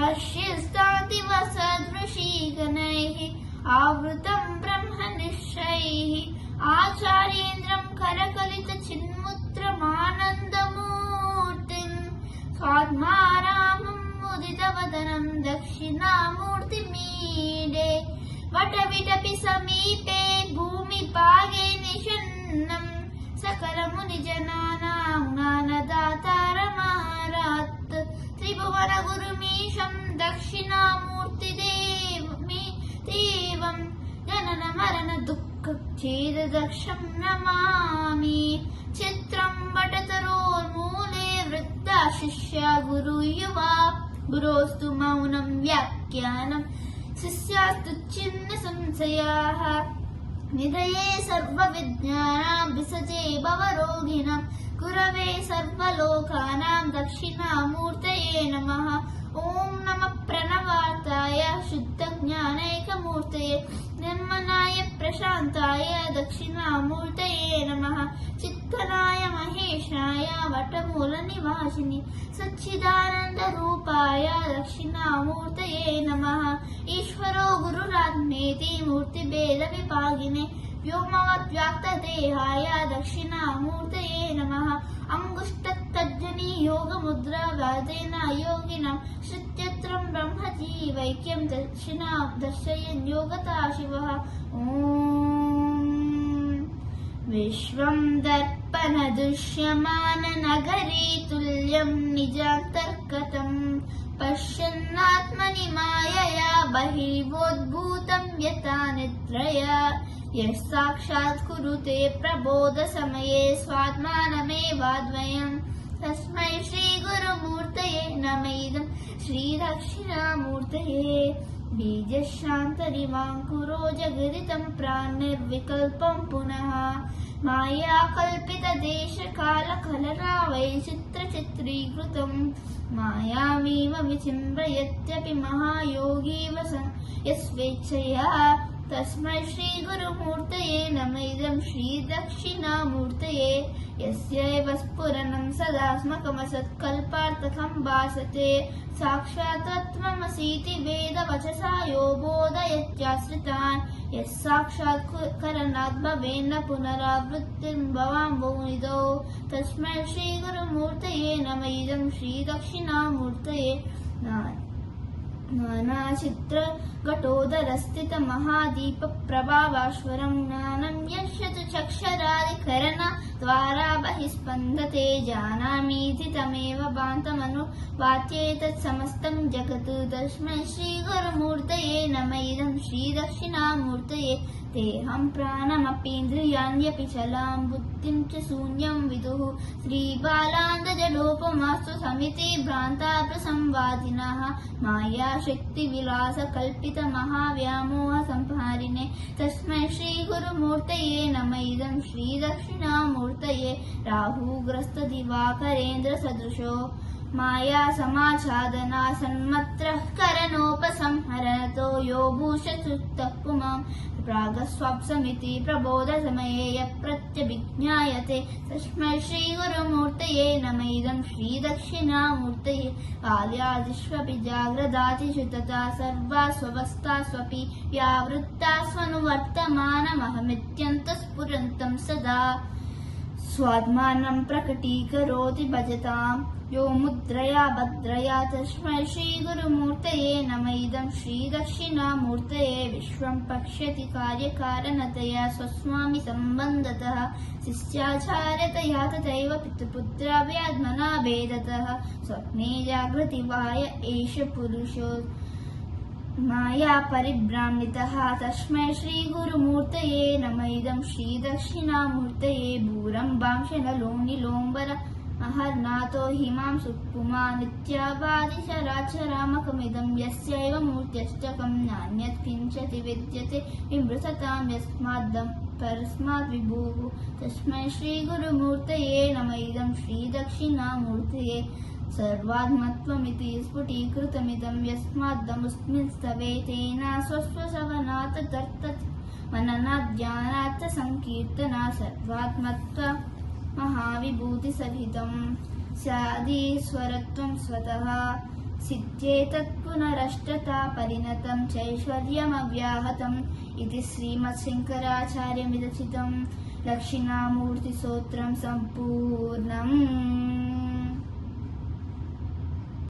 वश्यस्तातिवसदृशीगणैः आवृतं ब्रह्मनिश्चैः आचार्येन्द्रं करकलितचिन्मुद्रमानन्दमूर्तिं स्वात्मारामं मुदितवदनं दक्षिणामूर्तिमीडे वटविटपि समीपे भूमिपागे निषन्नं सकलमुनिजनानां ज्ञानदातारमारात् त्रिभुवनगुरुमीशं दक्षिणामूर्तिदेवं जननमरणदुःखच्छेददक्षं नमामि। चित्रं वटतरोर्मूले वृत्ता शिष्या गुरुयुवा गुरोस्तु मौनं व्याख्यानं शिष्यास्तु छिन्न संशयाः निधये सर्वविज्ञानां विसजे भवरोगिणां गुरवे सर्वलोकानां दक्षिणामूर्तये नमः। ॐ नमः प्रणवार्ताय शुद्धज्ञानैकमूर्तये निर्मलाय प्रशान्ताय दक्षिणामूर्तये नमः। चित्तनाय महेशाय वटमूलनिवासिनि सच्चिदानन्दरूपाय दक्षिणामूर्तये नमः। ईश्वरो गुरुरात्मेति मूर्तिभेदविभागिने व्योमवद्व्याप्तदेहाय दक्षिणामूर्तये नमः। अंगुष्ठतज्जनी योगमुद्रावादेन योगिनां श्रुत्यत्रं ब्रह्मजीवैक्यं दक्षिणा दर्शयन् योगता शिवः। ॐ विश्वं दर्पणदृश्यमाननगरी तुल्यं निजान्तर्गतं पश्यन्नात्मनि मायया बहिर्वोद्भूतं यथा निद्रया यः साक्षात् कुरुते प्रबोधसमये स्वात्मानमेवाद्वयम् तस्मै श्रीगुरुमूर्तये नमः। श्रीदक्षिणामूर्तये बीजशान्तरिवाङ्कुरो जगदितं प्राणिर्विकल्पं पुनः मायाकल्पितदेशकालकलरावैचित्रचित्रीकृतं मायामेव विचिम्ब्रयत्यपि महायोगी यस्वेच्छया तस्मै श्रीगुरुमूर्तये नमः। श्रीदक्षिणामूर्तये यस्यैव स्फुरणं सदास्मकमसत्कल्पार्थकं भासते साक्षात् त्वमसीति वेदवचसा यो बोधयत्याश्रितान् यः साक्षात् करणात् भवेन्न पुनरावृत्तिर्भवाम्भोनिधौ तस्मै श्रीगुरुमूर्तये नमः। श्रीदक्षिणामूर्तये नानाचित्रघटोदरस्थितमहादीपप्रभाभास्वरं ज्ञानं यस्य चक्षरादिकरण द्वारा बहिस्पन्दते जानामीति तमेव भान्तमनुवाच्येतत् समस्तं जगत् तस्मै श्रीगुरुमूर्तये नमः। श्रीदक्षिणामूर्तये तेऽहं प्राणमपीन्द्रियाण्यपि चलां बुद्धिं च शून्यं विदुः श्रीबालान्दजलोपमास्तु समिति भ्रान्ता प्रसंवादिनः मायाशक्तिविलासकल्पितमहाव्यामोहसंहारिणे तस्मै श्रीगुरुमूर्तये नमः। श्रीदक्षिणामूर्तये राहुग्रस्तदिवाकरेन्द्रसदृशो माया समाच्छादना सन्मत्रः करणोपसंहरतो यो भूषसुप्तः पुमां प्रागस्वाप्समिति प्रबोधसमये यः प्रत्यभिज्ञायते तस्मै श्रीगुरुमूर्तये नमः। श्रीदक्षिणामूर्तये बाल्यादिष्वपि जाग्रदादिषु तथा सर्वास्वस्थास्वपि व्यावृत्तास्वनुवर्तमानमहमित्यन्तःस्फुरन्तं सदा स्वात्मानं प्रकटीकरोति भजतां यो मुद्रया भद्रया तस्मै श्रीगुरुमूर्तये नमः। श्रीदक्षिणामूर्तये विश्वं पश्यति कार्यकारणतया स्वस्वामि सम्बन्धतः शिष्याचार्यतया तथैव पितृपुत्राभ्यात्मना भेदतः स्वप्ने जागृति वाय एष पुरुषो माया परिभ्रामितः तस्मै श्रीगुरुमूर्तये नमः। श्रीदक्षिणामूर्तये भूरम्भांशनलोनिलोम्बर अहर्नाथो हिमां सुपुमा नित्याबाधिचराचरामकमिदं यस्यैव मूर्त्यष्टकं नान्यत् किञ्चित् विद्यते विमृशतां यस्माद्दं परस्माद् विभुः तस्मै श्रीगुरुमूर्तये नमः। श्रीदक्षिणामूर्तये सर्वात्मत्वमिति स्फुटीकृतमिदं यस्माद्दमुस्मिंस्तवे तेन स्वस्वसवनात् तर्तत् मननात् ज्ञानात् संकीर्तनात् सर्वात्मत्व महाविभूतिसहितं स्यादीश्वरत्वं स्वतः सिद्ध्येतत् पुनरष्टता परिणतं चैश्वर्यमव्याहतम् इति श्रीमच्छङ्कराचार्यविरचितं दक्षिणामूर्तिस्तोत्रं सम्पूर्णम्।